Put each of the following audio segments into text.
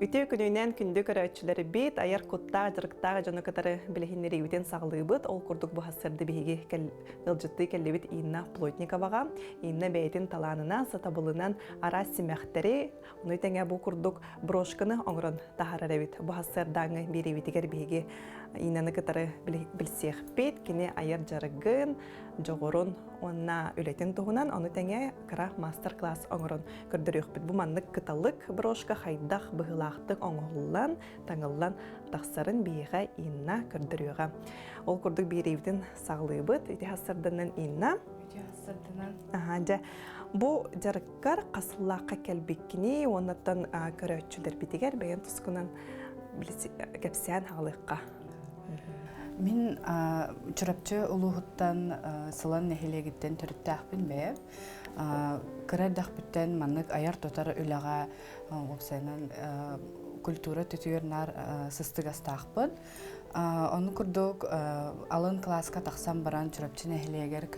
Үтө күнүнен күндү көрөчүлөр бит аяр кутта жырыктагы жана катары билехиннери үтен саглыыбыт ол курдук бу хассырды биһиги ылжытты келлебит Инна Плотниковага Инна бейтин таланына сатабылынан ара симехтери уну теңе бу курдук брошканы оңрон тахарарабит бу хассырдаңы беребитигер биһиги Иннаны катары билсех бит кини аяр жарыгын жогорун онна үлетен тугунан ону теңе кара мастер-класс оңрон көрдөрүөхбүт бу маннык кыталык брошка хайдах быһылаахтык оңоһуллан таңыллан тахсарын биһига Инна көрдөрүөга ол курдук биирибитин саглыыбыт ити хассырдынан Инна жа бу жарыккар касыллаакка келбиккини оннаттан көрөчүлөр битигер беген тускунан кепсиан хаалыкка Мин чурапчы улуһуттан сылан нехилегиттен төрүттääхпин бе. Кырардахпыттан маннык аяр тотар үлага опсайнан культура төтүернар сыстыгастаахпын. Оны курдук алын класска тахсам баран чурапчы нехилегер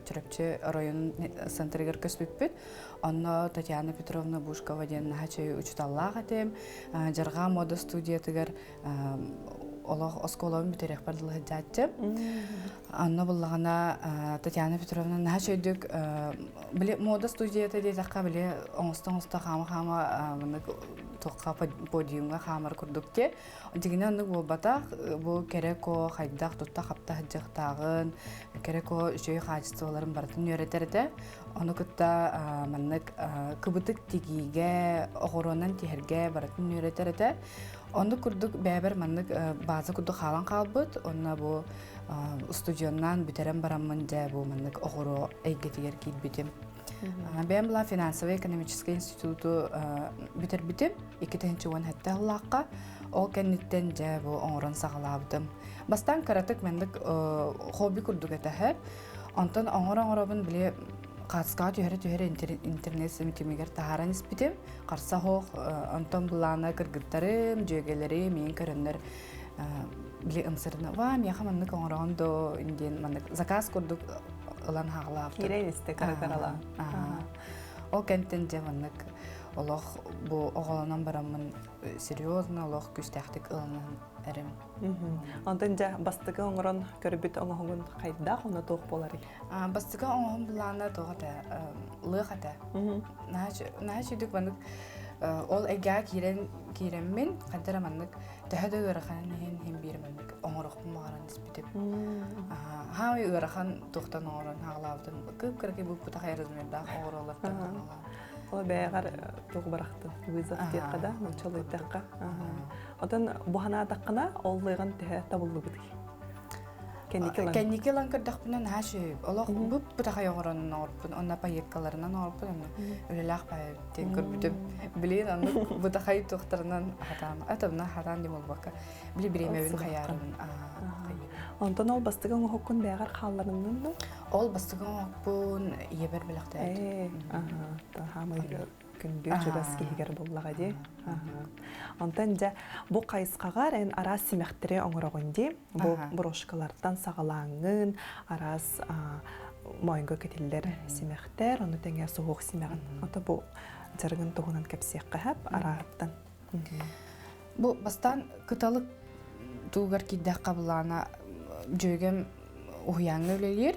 чурапчы район центригер көспүппүт. Онно Татьяна Петровна Бушкова ден нахачы учталлага тем жарга мода студиятыгер Олох осколом битерек бардылы хыджатчы. Анна буллагана Татьяна Петровна нахачыдык биле мода студията дезакка биле оңоста хама тоққа подиумга хамар курдукте. Дигине анны болбата бу кереко хайдах тутта хапта хыджактагын кереко жөй качестволарын бартын өйрөтерде. Оны кытта маннык кыбытык тигиге огоронан тиһерге бартын өйрөтерде. Онды курдук бәбер маннык база курдук халан калбыт. Онна бу студионнан битерен бараммын же бу маннык огоро эйгетигер килбитим. Бәм була финансовый экономический институту битербитим. 2-нче хәтта лакка ол кенниттен же бу оңрон сагалабдым. Бастан каратык мендик хобби курдук этәһә. Онтан оңрон биле Каска төһөрө интернет симитимигер тахаран испитим. Карса хох антон булана кыргыттарым, жөгелерим, мен көрөннөр биле ымсырына. Ва, мен хаманны коңрондо инден маннык заказ курдук ылан хаглап. Киренисте каракарала. Ол кенттен же маннык олох бу оголонан барамын серьезно олох күстәхтик ыланан эрем. Онтан жа бастыгы оңрон көрбүт оңоһугун кайдах уна тоох болары. Бастыгы оңоһун булана тоогата лыгата. Наачыдык маннык ол эга киреммен кадара маннык төһөдө ырахан хем бирменник оңорохпун магаран испитип. Хай ырахан тохтан оңорон хаглабдым. Кып-кырки бу путахай размерда оңоролардан. Ол бәгәр туг баракты. Вызов теккада, началый текка. Отан бухана таккана оллыгын тәһә табылды бит. Кенникелан кырдакпынан хаши. Олох бу путахай оңоронун орпун, онна паеткаларынан орпун, үлелах бай тен көрбүтүм. Билен аны путахай тохтарынан хатан. Атамна хатан дим болбака. Били биремебин хаярын. Онтан ол бастыгы оңохукун бәгәр халларыннан Ол бастыгы оңохпун ебер билактай. Хамы күндү чугас кигер боллага ди. Онтан жа бу кайыскагар эн ара симехтере оңорогонди. Бу брошкалардан сагалаңын арас моңго кетиллер симехтер, аны теңе сугук симегин. Ата бу жарыгын тугунан кепсекка хап араттан. Бу бастан кыталык тугар киддак кабылана жөгем уяңны өлелер,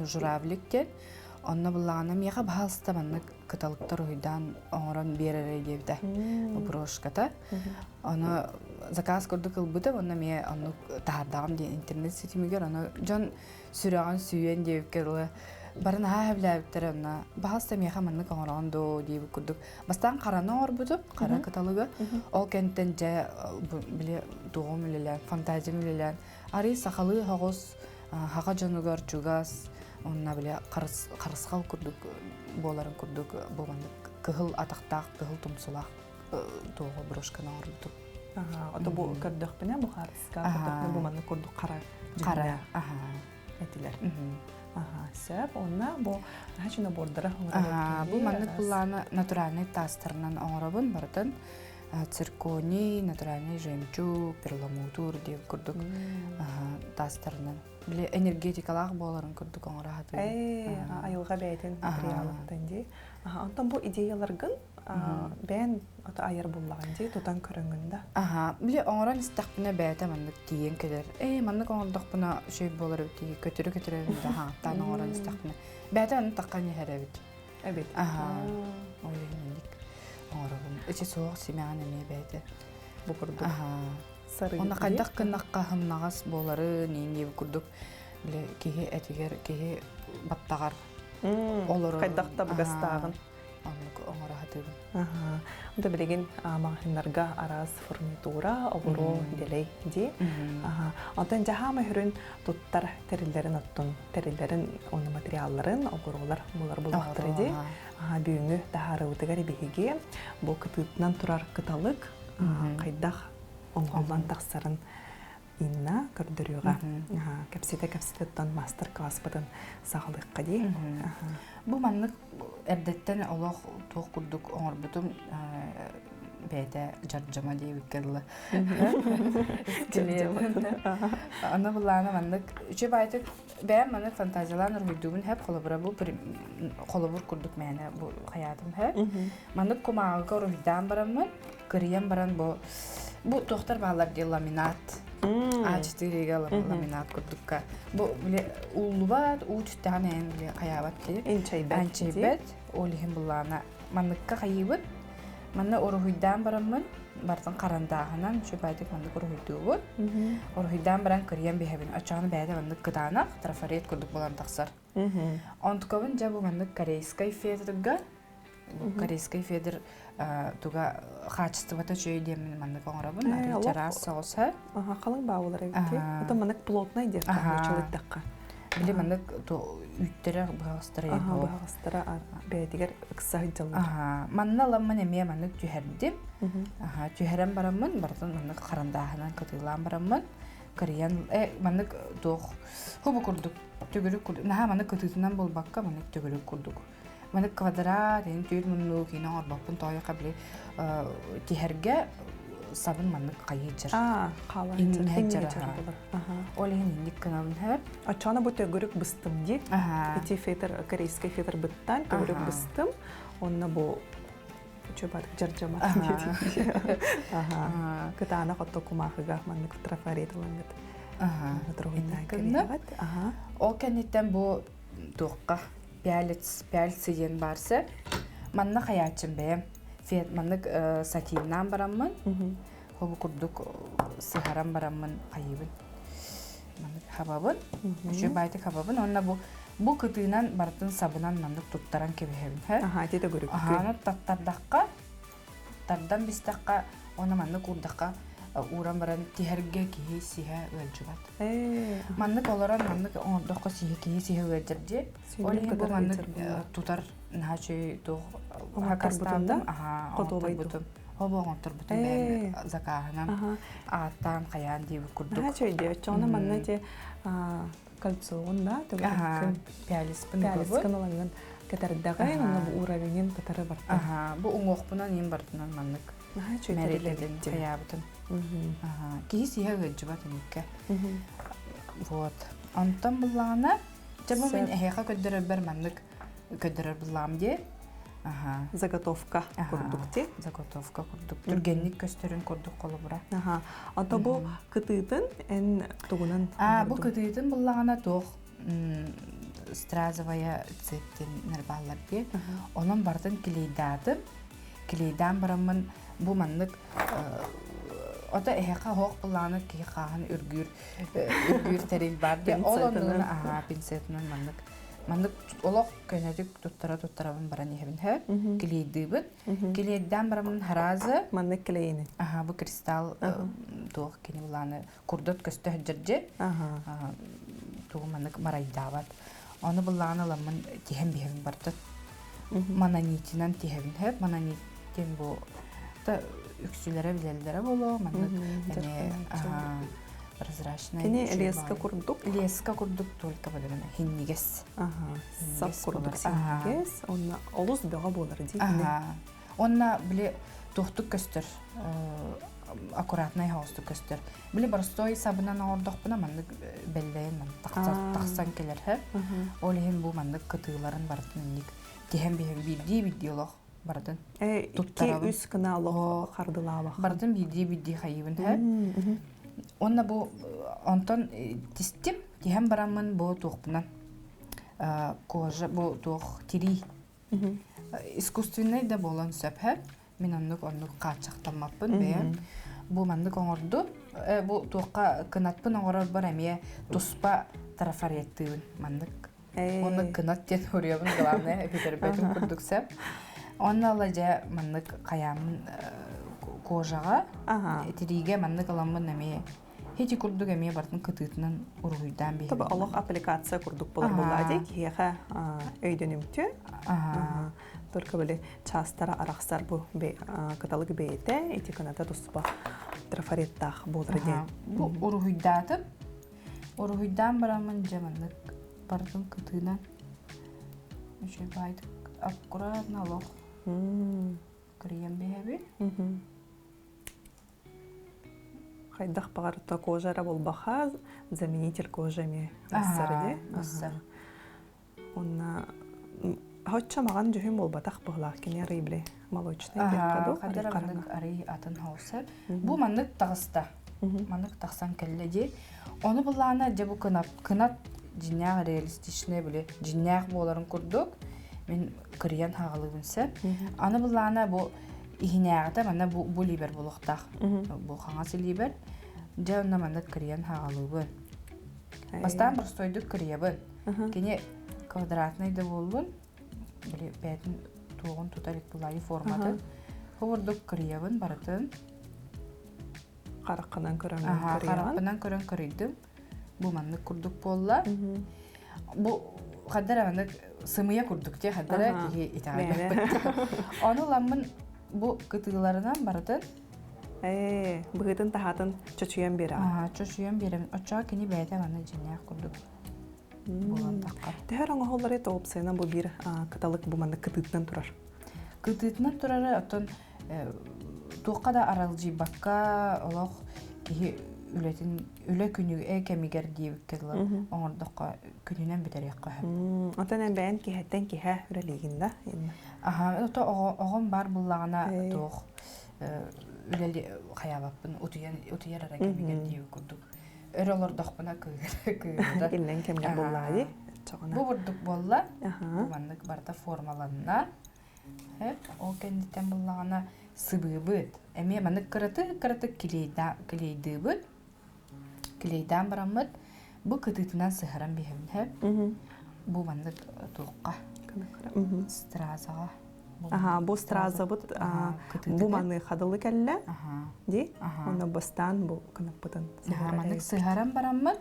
журавликтен. Онна буллагана мияга баалста манны кыталыктар уйдан оңорон берере дебде. Брошката. Аны заказ курдук ылбыта, онна мия аны таардагам ден интернет сетимигер, аны жон сүрөгөн сүйен деп келе. Барын хавлаптыр аны. Баалста мияга манны оңорондо деп курдук. Бастан караны орбутуп, кара каталыгы. Ол кенттен же биле дугум элелер, фантазия элелер. Ари сахалы хагыс, хага жонугар чугас. Онна биле карыскал курдук боларын курдук болганды кыгыл атактак кыгыл тумсулак тоого брошканы ордук. Ото бу көрдөх менен бу карыска курдук бу манны курдук кара. Этилер. Сәп онна бу хачына бордара оңороб. Бу манны булланы натуральный тастарынан оңоробун бардын. Цирконий, натуральный жемчуг, перламутр деп курдук тастарынан. Биле энергетикалак боларын курдук оңорахаты. Айылга бәйтен материалыктан ди. Антон бу идеяларгын бен ата айыр буллаган ди тутан көрөнгөндө. Ага, биле оңоран истакпына бәйті маннык тиен келер. Маннык оңордақпына шөй болар өті, көтірі да хаңаттан оңоран истакпына. Бәйті маннык таққан ехер әбіт. Эбит. Ага, ойлайнелік оңорабын. Өте соғық семяған әме бәйті. Бу курдук. Ага. Сары. Онна қайдақ кыннаққа хымнағас болары, нейін курдук. Биле кеге әтігер, кеге баттағар. Олары. Кайдақта бұгастағын. Оннық оңора хатығын. Ага. Онда билеген мағынларға араз фурнитура, обуро делей ди. Ага. Онтан жахама хүрін туттар терилерин оттун, терилерин оны материалларын, обуролар булар булмақтыр ди. Ага, бүйіңі дахарыутыгар бігеге, бұл кытытынан турар кыталык, қайдақ оңғолдан тақсарын инна көрдірюға. Кәпсеті мастер-класс бұдын сағылыққа ди. Бу маннык эрдеттен олох туох курдук оңорбутум бәйдә жаржама дейбик келла. Аны булланы маннык үче байтык бәм маннык фантазиялан урдубун хеп холобура бу холобур курдук мәне бу хаятым хеп. Маннык комага коруйдан бараммын, кыриям баран бу тохтар балар ди ламинат. А4-ге ламинат курдукка. Бу биле улубат, учтан эн биле каябат ди. Энчейбет. Олихин буллана манныкка кайыбыт. Манна орухуйдан бараммын. Бартын карандагынан чө байтык маннык орухуйдубут. Орухуйдан баран кыриям бихебин. Ачаны бәйдә маннык кытанак, трафарет курдук булан таксар. Онткобын жабу маннык корейскай федерга. Корейскай федер туга качеството чөй демин маннык оңорабын. Жарас соғысы. Ага, қалың бауылар әбіте. Это маннык плотный дер чылыттаққа. Биле маннык үйттері бұғастыры еді. Ага, бұғастыры бәйдігер ұқсағы жылыр. Ага, манна ламын әме маннык түйердім. Ага, түйерен барамын, бартын маннык қарандағынан кытылан барамын. Кыриян, маннык тоқ. Хубы күрдік, төгірік күрдік. Наға маннык кытытынан бол баққа маннык төгірік күрдік. Маннык квадрат, ен түйір мұнну кейінен орбақпын тойы қабілі тихерге сабын маннык қайы жыр. Қала жыр болыр. Олеген ендік каналын әр. Ачана бұ төгірік бұстым дейд. Эти фетр, корейский фетр бұттан төгірік бұстым. Онна бұ чөбадық жаржамат дейд. Кытана қотто кумақыға маннык трафарет олангыд. Ол кәнеттен бұ тоққа пяльцы ен барсы, манна хаячым бәйім. Фет маннык сатиннан бараммын, хобы күрдік сығаран бараммын қайыбын. Маннык хабабын, үші байтык хабабын. Онна бұ күтігінен бартын сабынан маннык туттаран кебехебін. Аха, деді көрік. Аханы таттардаққа, тардан бістаққа, оны маннык урдаққа уран баран тихерге кихи сиха өлжібат. Маннык оларан маннык оңырдаққа кихи сиха өлжірде. Олеген бұл маннык тутар нәчөй тоқ хакастандым. Оңтыр бұтым. Обы оңтыр бұтым бәрі закағынан. Аттан қаян дейбі күрдік. Нәчөй де, чоны манны де кольцоғын да? Пиалиспін оланған кәтәрдіға, оны бұл уравенен кәтәрі бартын. Бұл оңоқпынан ең бартынан маннык. Мәреледен қаябытын. Кейі сиха өлжібат әнекке. Вот. Онтан бұллағына, жабы мен әйеға көддірір бір маннык көддірір бұллағым де. Заготовка күрдік де? Заготовка күрдік. Түргенлік көстерін күрдік қолы бұра. Ата бұл күтійтін ән тұғынан? Бұл күтійтін бұллағына тоқ стразовая цептен нәрбалар де. Onun бардын келейдадым. Келейдан барамын бұл маннык ота эһэка хоқ бұллағына кей қағын үргүр тәрел бар де. Ол онын пинцетінің маннык. Маннык олық көнәдік туттара-туттарабын баран ехебін хә. Келейдібін. Келейддан барамын харазы. Маннык келейіні? Бұл кристалл тоқ кені бұлағына күрдот көсті хүджірде. Туғы маннык марайдабад. Оны бұллағына ламын тихем-бихем бардыд. Мананитинан тихебін хәп. Мананитин бұл үксілері білелдері болу. Прозрачная. Кені леска күрдік? Леска күрдік только бөлігіні. Хиннигес. Сап күрдік синнигес. Онна олыз бөға болар дейді? Онна біле тоқтық көстір. Аккуратный хаустық көстір. Біле барыстой сабынан ауырдық бұна мандық бәлдейін тақсан келер. Олығын бұл мандық күтігіларын бартын ендік. Тихен бейді олық бардын. Ики Туттарабын. үс кына олох хардылаабах. Бардын бидди хайыбын хэ. Онна бу онтон тистим тиһәм барамын бу туохпунан. Кожа бу туох тири. Искусственный да болон сөпһә. Мин оннук качактамаппын бәян. Бу мандык оңорду. Бу туохка кынатпын оңорор бар әмие туспа трафареттыбын мандык. Оны кынат тен урябын главное фитербетин курдуксап. Онна лажа мандык каямын кожага. Тириге мандык аламын әмие. Хети курдук әмие бартын кытытынан ургуйдан бейін. Таба олох аппликация курдук болар болладик. Хеха өйдөнүмтү. Только были частара арахсар бу каталог бейте, эти каната туспа трафареттах болар ден. Бу ургуйдатып. Ургуйдан барамын жамандык бартын кытынан. Үче байдык аккуратно олох. Кырыян бейбе. Хайдах багарта кожара болбаха, заменитель кожами рассарде. Онна хотча маган жөһүм болбатах быглах кине рыйбле молочный депкаду. Кадыр мандык арый атын хаусап. Бу мандык тагыста. Мандык тагсан келледи. Оны буллана жабу кынат жиннак реалистичный биле жиннак боларын курдук. Мен кырыян хагалыбынса. Аны буллана бу ихинягата мана бу либер болохтах. Бу хаңасы либер. Жана мана кырыян хагалыбын. Бастан простойдук кырыябын. Кине квадратный да болбун. Биле бәтин тугын туталык булай форматы. Ховурдук кырыябын баратын. Каракканан көрөн кырыябын. Каракканан көрөн кырыйдым. Бу маны курдук болла. Бу кадара маны сымыя курдук те кадара ки итагы. Аны ламын бу кытыларынан баратын. Быгытын тахатын чөчүйөн бери. Чөчүйөн берем. Оча кини бәйтә маны жиннак курдук. Тәһәр аңа холлары топ сайнан бу бир каталык бу маны кытытынан турар. Кытытынан турары атын туққа да аралжи бакка олох ки үле күнү кемигер дип келла. Оңордокка күнүнөн бетерек ка. Атанан бәен ки хәттән ки һә үрелигиндә. Ото огон бар буллагына тух үле хаябаппын утуяр ара кемигер дип курдук. Өрөлөрдөхпүнө кыйда. Килен кемге буллайды. Бу бурдук болла. Бу мандык барда формаланна. О кендитен буллагына сыбыбыт. Эме мандык кыраты килейдыбыт. Килейдан барамыт. Бу кытытынан сыхаран бехемин. Бу мандык туққа. Стразага. Бу страза бут бу маны хадылы келле. Ди? Оны бастан бу кынаппытын. Мандык сыхаран барамыт.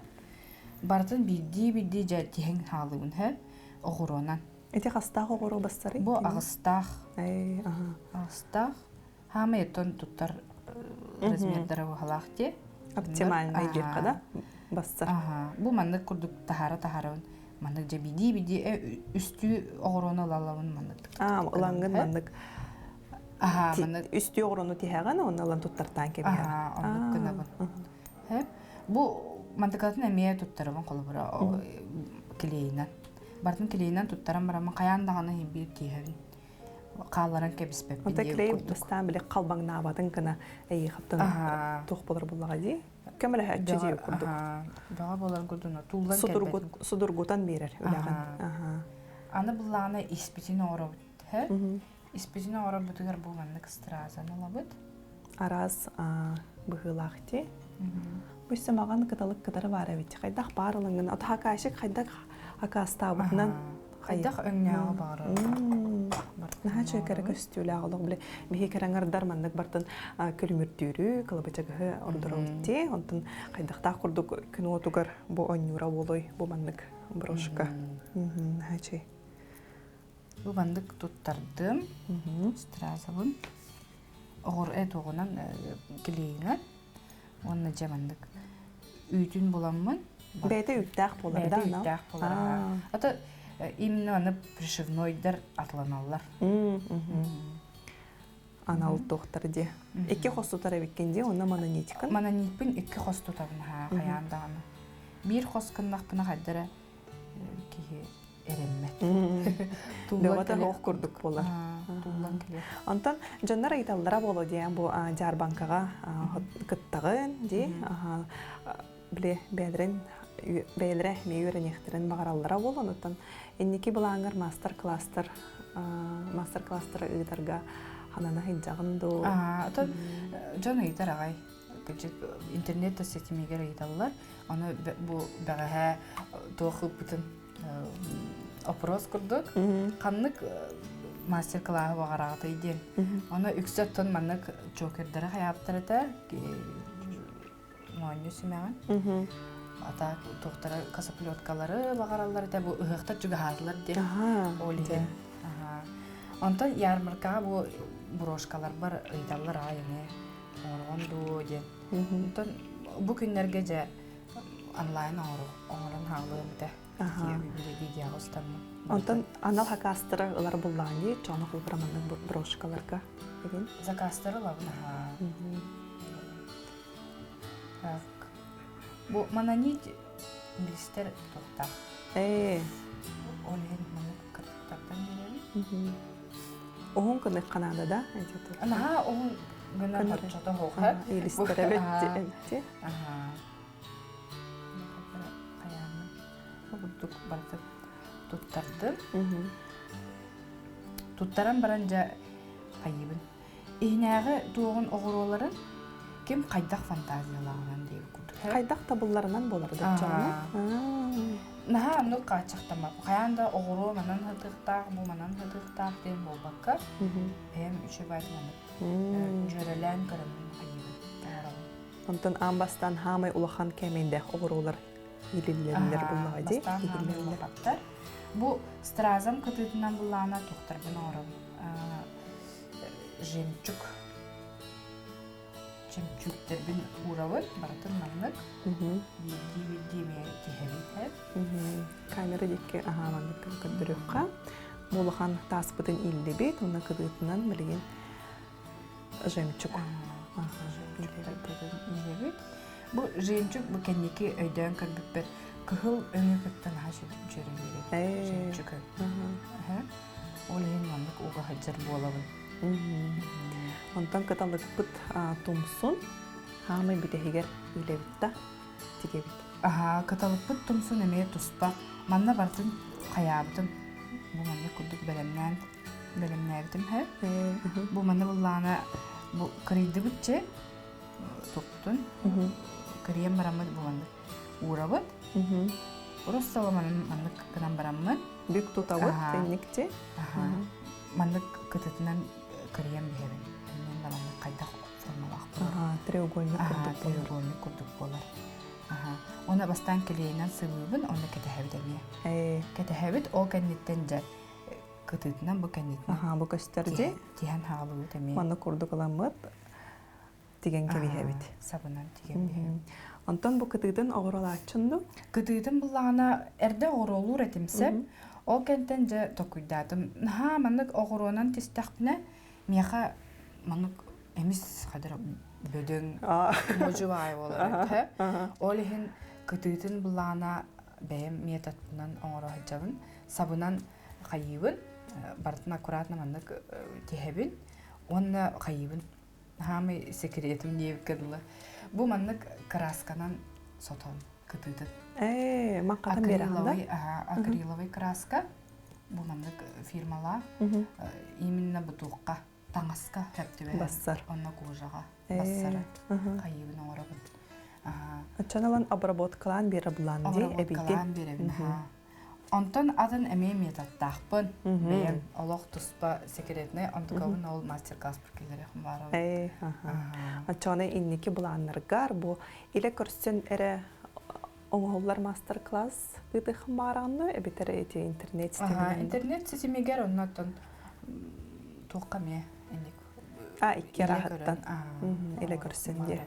Бартын бидди жа тиһен халыбын огуронан. Эти хастах огуро бастары? Бу агыстах. Агыстах. Хама етон туттар размердары халахте. Оптимальный депкада басса. Бу мандык курдук тахара. Мандык жа бидди үстү огурона лалабын мандык. Улангын мандык. Мандык үстү огурону тиһаган оннан туттартан кебе. Мандык кынабын. Бу мандыкатын эмие туттарабын колубура килейинен. Бартын килейинен туттаран барамын каяндаганы химбир тиһагын. Кааларан кебиспеп. Онта клей бастан биле калбаңнабатын кына эй хаптан тух болар буллага ди. Кемеле хәтче ди курдук. Дага болар курдуна тулдан судургутан берер улаган. Аны булланы испитине орабыт. Испитине орабытыгар булганны стразан алабыт. Араз быгылахти. Бүсе маган каталык катары бар бит. Кайдах барылынгын атха кашык кайдак акастабынан кайдах өңнәгә бары. Наха чөкәргә өстүлә алып биле бихе караңардар мандык бартын көлмүртүрү кылыбычагы ордырылды. Онтан кайдакта курдук күн отугар бу онюра болой бу мандык брошка. Наха Бу мандык туттардым. Стразабын. Огор этогунан килейгә. Онны жамандык. Үйтүн боламмын. Бәйте үттәк болар да, ана. Үттәк болар. Ата именно аны пришивнойдар атланалар. Анал доктор ди. Эки хостутар беккенде, онна мононитикан. Мононитпин эки хостутарын каяндаганы. Бир хоскыннакпына хаддара ки эреммет. Дөғата хоқ күрдік болар. Тулан келе. Онтан жоннар айталлара болу дейін бұл жар банкаға кыттағын де, біле бәдірін бәйлері мейірін ектірін бағараллара болу. Онтан еннекі бұлаңыр мастер-кластар ұйдарға ханана хиджағын ду. Отан жон ұйдар ағай. Интернетті сетімегер ұйдалылар. Оны бұл бәғаға тоқып бұтын опрос күрдік. Қаннық мастер-классы бағарағыда еден. Оны үксеттен маннық чокердері қаяптырыда мұғаню сүмәғын. Ата тоқтары касаплеткалары бағаралары да бұл ұғықтар жүгі ғазылар де олеген. Онтан ярмаркаға бұл брошкалар бар ұйдалар айыне оңырған ду де. Онтан бұл күнлерге же онлайн оңырын ғалығым да. Онтан анал хакастыры ылар бұлланы, чоны құлбыраманның брошкаларға. Закастыры лавна. Бұл мананит инглистер тоқтақ. Олен маны кірттақтан беремін. Оғын күні Канадада? Оғын күні қатшата хоқа. Илістері бәтті. Бұлдық барды тұттарды. Тұттаран баран жа қайыбын. Ехінәғы туғын оғыроларын кем қайдақ фантазиялағынан дейіп күрді. Қайдақ табыларынан боларды чоны? Наға анық қачықтама. Қаянда оғырол манан ғыдықтақ, бұл манан ғыдықтақ дейін бол баққа. Әм үші байдың жүрелән көрімін қайыбын. Онтан амбастан хамай улахан кәменде оғыролар илиллерлер буллага ди. Бу стразам кытытынан буллана тоқтарбын орым. Жемчуг. Жемчугтербин уравын баратын маннык. Видеме тихебит. Камера дикке маннык көндүрүпка. Булахан таспытын илли бит, уна кытытынан билген жемчуг. Бұл жемчуг бұл кәнеке өйден көрбіппер. Күхіл өңі көттен хашып жүрілері жемчуг. Ол ең маңдық оға хаджар болауын. Онтан каталык бұт тумсун, хамай бітехігер үйлебітті тегебіт. Каталык бұт тумсун әмей тұспақ. Манна бартын қаябытым. Бұл манна күрдік бәлемнәбітім. Бұл манна бұллана кірейді бүтче тоқтын. Кірейен барамын бұланды уырабыт. Урос саламанын маннык кынан барамын. Бүк тұтауыт, тәнікте. Маннык күтітінен кірейен бігерін. Мен барамын қайда формалақ болар. Треугольник күрдік болар. Оны бастан келейінен сылыбын, оны кәтәхәбіт әме. Кәтәхәбіт ол кәнеттен жа күтітінен бұл кәнеттен. Бұл көстерде? Тихан хағылуыт әме. Оны күрдік оламыд. Тиген кебихәбит. Сабынан тиген бихәбит. Онтан бұл кытыдын оғырол ачынды? Кытыдын бұлағына әрді оғыролур әтімсеп, ол кәнттен жа токуйдадым. Маннык оғыронан тестақпіне, меға маннык әміз қадыр бөдің можу бай олар. Ол ехін кытыдын бұлағына бәйім метатынан оғырол хаджабын, сабынан қайыбын, бартын аккуратна маннык тихәбін, онына қайыбын. Хамы секретім дейіп кәділі. Бұл маннык красканан сотон кытыдын. Маққатын берағында? Акриловый краска. Бұл маннык фирмала. Именно бұтуққа, таңасқа хөпті бәрі. Бассар. Онна қуғыжаға. Бассары. Қайыбын оғырабын. Чаналан обработкалан бері бұланды? Обработкалан беребін. Онтон атын әмей метаттақпын. Бәйін олық тұспа секретіне, онтықауын ол мастер-класс бүркелері қым бары. Чаны иннекі бұланырғар, бұл илі көрсен әрі оңғылар мастер-класс ұйды қым барағыны, әбетері әте интернет сетемеген? Интернет сетемегер, оннаттан тоққа ме? Икке рахаттан. Илі көрсен де.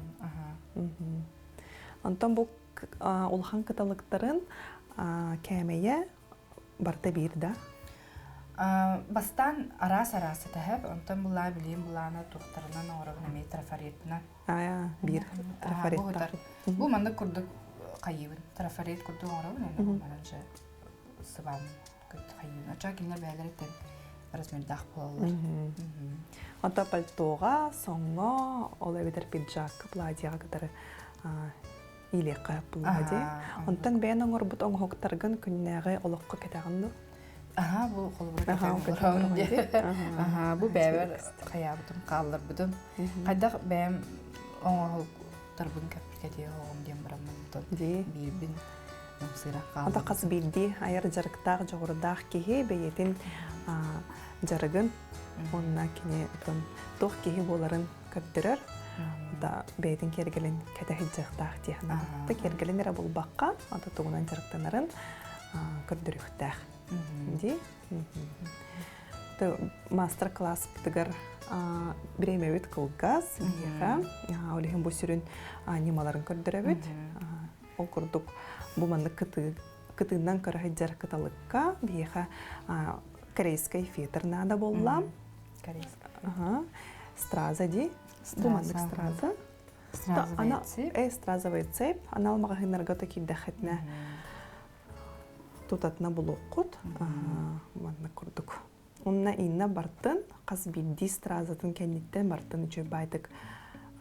Онтон бұл ұлған каталықтарын кәмейе барда бирда? Бастан арас-арасы тәхәп, онтан бұла білейін бұланы тоқтарынан оғырығын әмей трафаретпінен. Бір трафарет. Бұл маңда күрдік қайыбын. Трафарет күрдік оғырығын, әні бұлманын жа сыбағын көт хайын. Ача кинлер бәйләр иттен размердах болалар. Онта пальтоға, соңға, ол әбетер пиджак, платьяға кітары илеқі плади. Онтан бәйін оңыр бұт оңғықтарғын күннәғі олыққы кетағынды? Бу қолыбыра кетағын бу бәйбер қаябытым, қалылар бұдым. Қайдақ бәйім оңғықтар бұн кәпіркәде оғым дем бұрамын бұдым. Бейбін мұмсырақ қалылар. Онта қас білді, айыр жарықтақ, жоғырдақ кеге бәйетін жарығын, онына кене тоқ кеге боларын көттірір. Да бәйдің кергелін кәтәхіт жақтақ дейхана. Да кергелін әрі бұл баққа, ата тұғынан жарықтанарын көрдіріқтәқ. Мастер-класс бұтығар біремәуіт қылғаз, олеген бұл сүрін анималарын көрдірәуіт. Ол көрдік бұманды кытыынан көрәхет жар кыталыққа бейіға корейскай фетернада боллам. Страза ди. Бұмандық страза. Стразовый цеп. Стразовый цеп. Ана алмаға хинарға таки дәхетіне тутатына бұл оқыт. Бұмандық көрдік. Онына инна бартын, қаз білді стразатын кәнеттен бартын үші байдық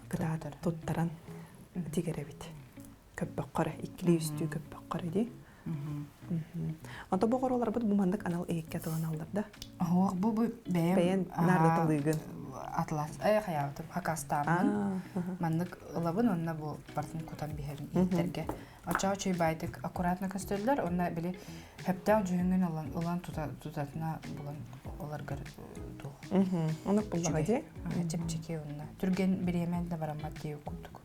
тұттаран дегеребет. Көп баққары, ikili üstü көп баққары де. Anta бұғыр олар бұд бұмандық анал әйекке атылан алдарда? Бұл бәйін нарды талығын? Атлас, қаябытым, хакастамын. Мандық ұлабын, онына бұл бартын құтан бейерін ейіттерге. Ача-очай байдық аккуратны көстерлер, онына біле хөптәу жүңін олан тұтатына бұлан оларғыр тұқ. Онық бұллаға де? Чеп-чеке онына. Түрген бір еменді барамат дейі күлдік.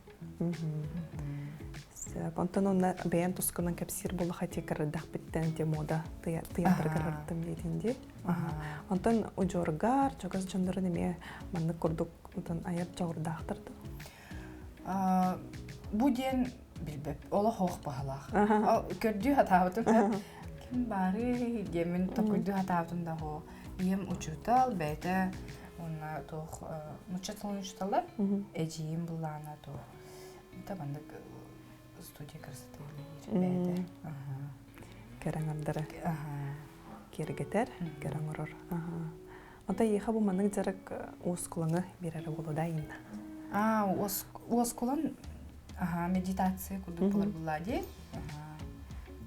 Онтан онына бәйін тұсқынан кәпсір болы қате кірдіқ біттен де мода тыяндырғыр ұрттым дейдінде. Онтан ұжорғар, жоғыз жандырын еме маңны күрдік айып жауырдақтырды. Бұ ден білбеп, ола хоқ бағалақ. Көрді хатабытым. Кім бары демін тоқыды хатабытым да хо. Ем ұчутал, бәйті онына тоқ мұчатылын ұчуталар. Әжейім бұллана тоқ. Табандық студия красоты бәйті. Кәрің андыры кергетер, кәрің ұрыр. Онта еға бұл маңның жарық оз құлыңы берәрі болу да иін? Оз құлын медитация күрдік болар бұлады.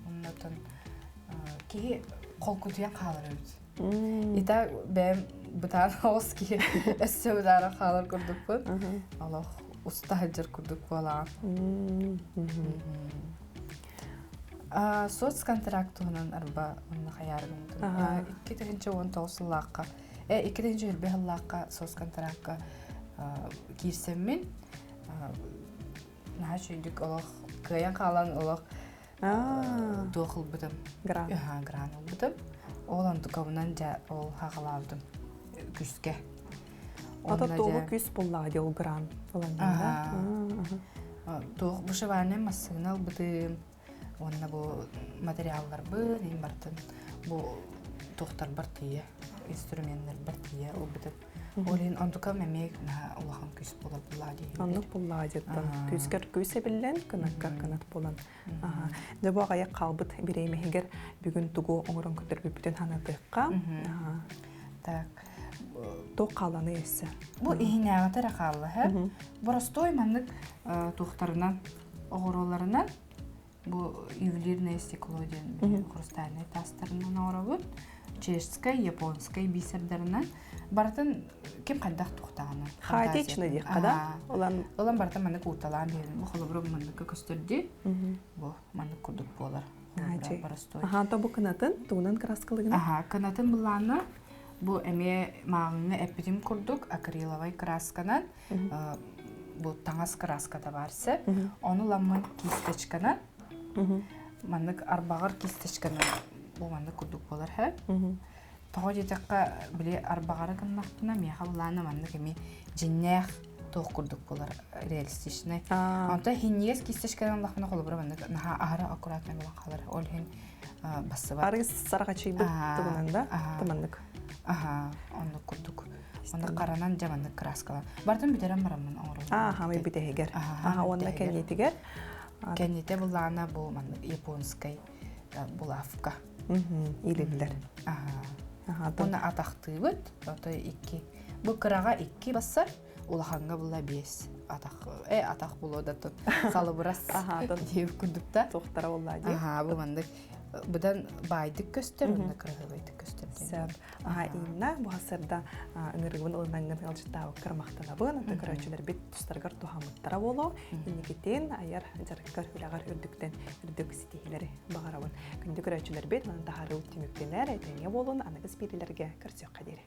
Оннатын кей қол күтуен қалыр өт. Ита бәйім бұтан оз кей өссі бұдары қалыр күрдік бұн. Аллах уста жыр күрдік болам. Соцконтрактуынан арба онына қаярығын. 2019 лаққа, 2020 лаққа соцконтрактқа кирсеммен. Наға шүйдік олық, көйен қалан олық доқыл бұдым. Гран ол бұдым. Ол антықауынан ол хағалавдым күске. Ата тоғы күс боллады ол гран. Тоғы бұшы барынан массығынал бұдым. Онна бұл материаллар бұл, ең бартын бұл тоқтар бар тие, инструменттер бар тие, ол бітіп. Олен ондука мәмек ұлақан күс болар бұлады. Анық бұлады. Күскер күсе білен, күнаққар күнат болан. Жабу ағайық қалбыт біреймегер бүгін тұғу оңырын күтір бүптен ханадыққа. Тоқ қаланы есі. Бұл ең ағатыр ақалы. Бұрастой мәнік тоқтарынан, оғыроларынан бұл ювелирное стекло ден хрустальный тастарынан орабын, чешскай, японскай бисердерінен бартын кем қайдақ тоқтағаны. Хаотично дейік қада? Олан бартын мәнік ұталан берін. Бұл қолы бұрын мәнік көстерді, бұл мәнік күрдік болар. Ата бұл қынатын, туынан краскалығына? Қынатын бұланы, бұл әме мағыңы әппетім күрдік, акриловай красканан, бұл таңас краскада барсы, оны ламын кистечканан, Мандык арбағар кистечканы бұл мандык күрдік болар хә. Тоғы жетіққа біле арбағары кыннақтына меға бұланы мандык әме жиннәқ тоғы күрдік болар реалистичный. Онта хиннегес кистечканы лақмына қолы бұра мандык наға ағыры аккуратный болан қалар. Ол хин басы бар. Арғы сарға чай бұд тұғынанда тұмандык? Онды күрдік. Онды қаранан жамандык краскалан. Бартын бітерен барамын оңыру. Хамай бітегер. Онда кәнетігер? Кәнете бұлана бұл японскай булавка. Илиллер. Оны атақтыбыт, отой 2. Бұл қыраға 2 бассар, улаханга була 5. Атақ болу датын салы бұрас дейіп күндікта. Тоқтара олла дейіп. Бұл мандық. Бұдан байдық көстер, онда қырағы байдық көстер. Сөп. Инна бұл ғасырда үңірігін ұлынаңын ғалжыттауы кірмақтанабын, аты көрәчілер бет тұстарғар тухамыттара болу, енекетен аяр жарыққар үлағар үрдіктен үрдік сетейлері бағарауын. Күнді көрәчілер бет, маңында ғары ұттеміктенер, әйтәне болуын анығыз берілерге көрсек қадері.